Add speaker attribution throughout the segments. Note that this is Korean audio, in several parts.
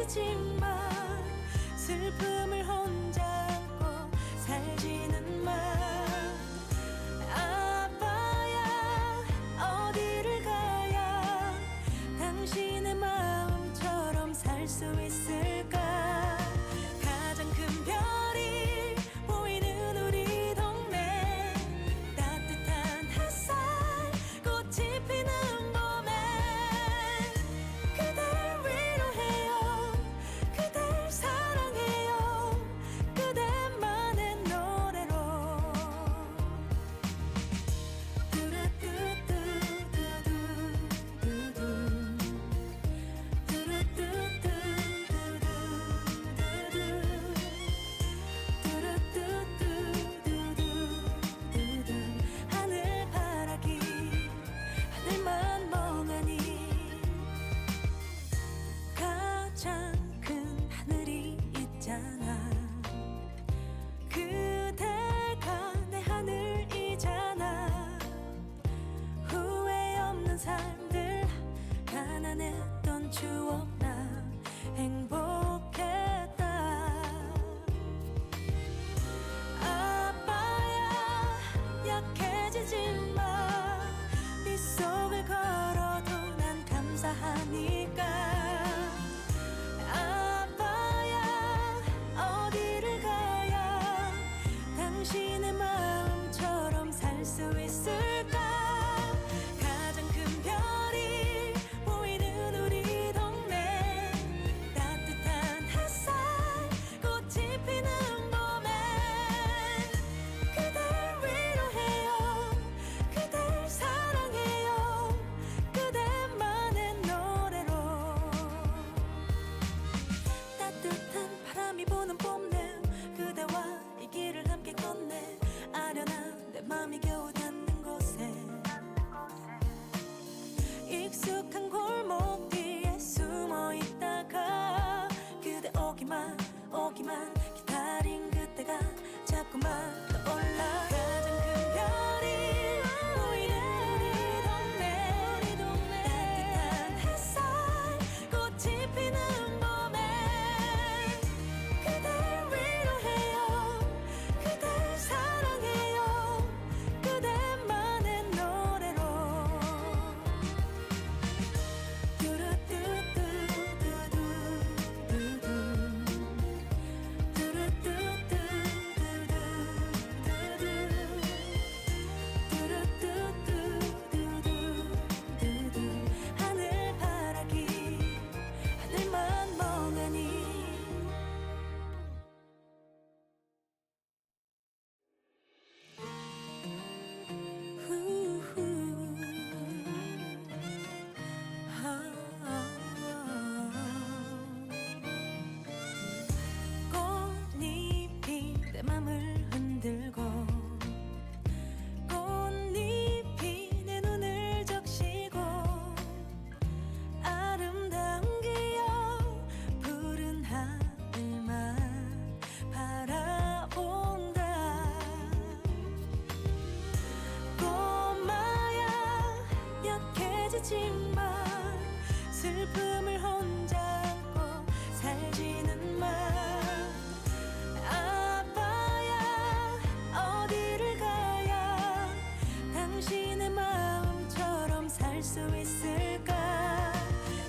Speaker 1: 약해지지만 슬픔을 혼자 안고 살지는 마. 아빠야 어디를 가야 당신의 마음처럼 살 수 있을까. 가장 큰 별이 보이는 우리 동네, 따뜻한 햇살 꽃이 피는 봄에 그댈 위로해요, 그댈 사랑해요, 그대만의 노래로. 하늘바라기 하늘만 멍하니 가장 큰 하늘이 있잖아. 그대가 내 하늘이잖아. 후회 없는 삶들, 가난했던 추억 나 행복했다. 아빠야 약해지지만 네 속을 걸어도 난 감사하니까. 아빠야 어디를 가야 당신의 마음처럼 살 수 있을까. 가장 큰 별이 보이는 우리 동네, 따뜻한 햇살 꽃이 피는 봄에 그댈 위로해요, 그댈 사랑해요, 그대만의 노래로. 따뜻한 바람이 부는 봄날, 그대와 이 길을 함께 걷네. 아련한 내 맘이 겨우 닿는 곳에 익숙한 골목 뒤에 숨어 있다가 그대 오기만 오기만 기다린 그때가 자꾸만 떠올라. 가장 큰 별이 보이는 우리 동네, 따뜻한 햇살 꽃이 피는 봄에 그댈 위로해요, 그댈 사랑해요, 그대만의 노래로. 하늘바라기 하늘만 멍하니. 꽃잎이 내 맘을 흔들고, 꽃잎이 내 눈을 적시고, 아름다운 기억 푸른 하늘만 바라본다. 꼬마야 약해지지만 슬픔을 혼자 안고 살지는 마. 아빠야 어디를 가야 당신의 마음처럼 살 수 있을까.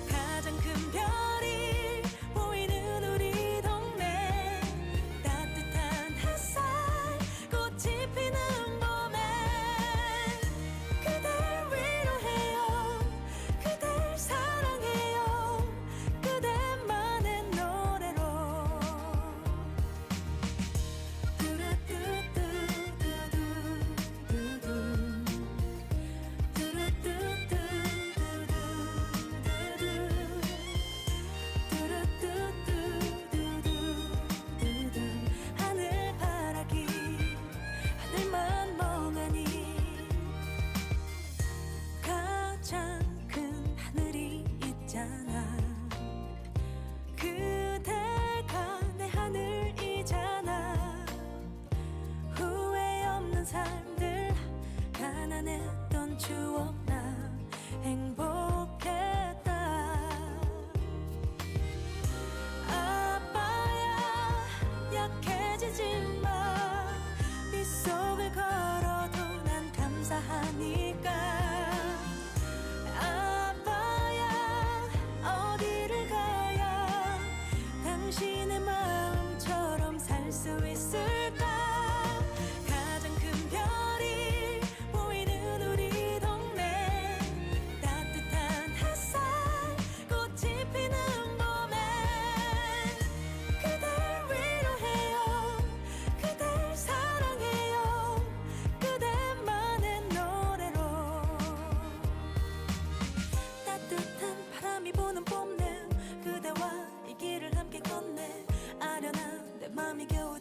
Speaker 1: 가장 큰 별이 보이는 우리 동네, 따뜻한 햇살 꽃이 피는 봄에 그댈 위로해요, 그댈 사랑해요, 그대만의 노래로. 하늘바라기 하늘만 멍하니 가장 큰 하늘이 있잖아. 그대가 내 하늘이잖아. 후회 없는 삶들, 가난했던 추억 나 행복했다. 뽐내 그대와 이 길을 함께 걷네 아련한 내 맘이 겨우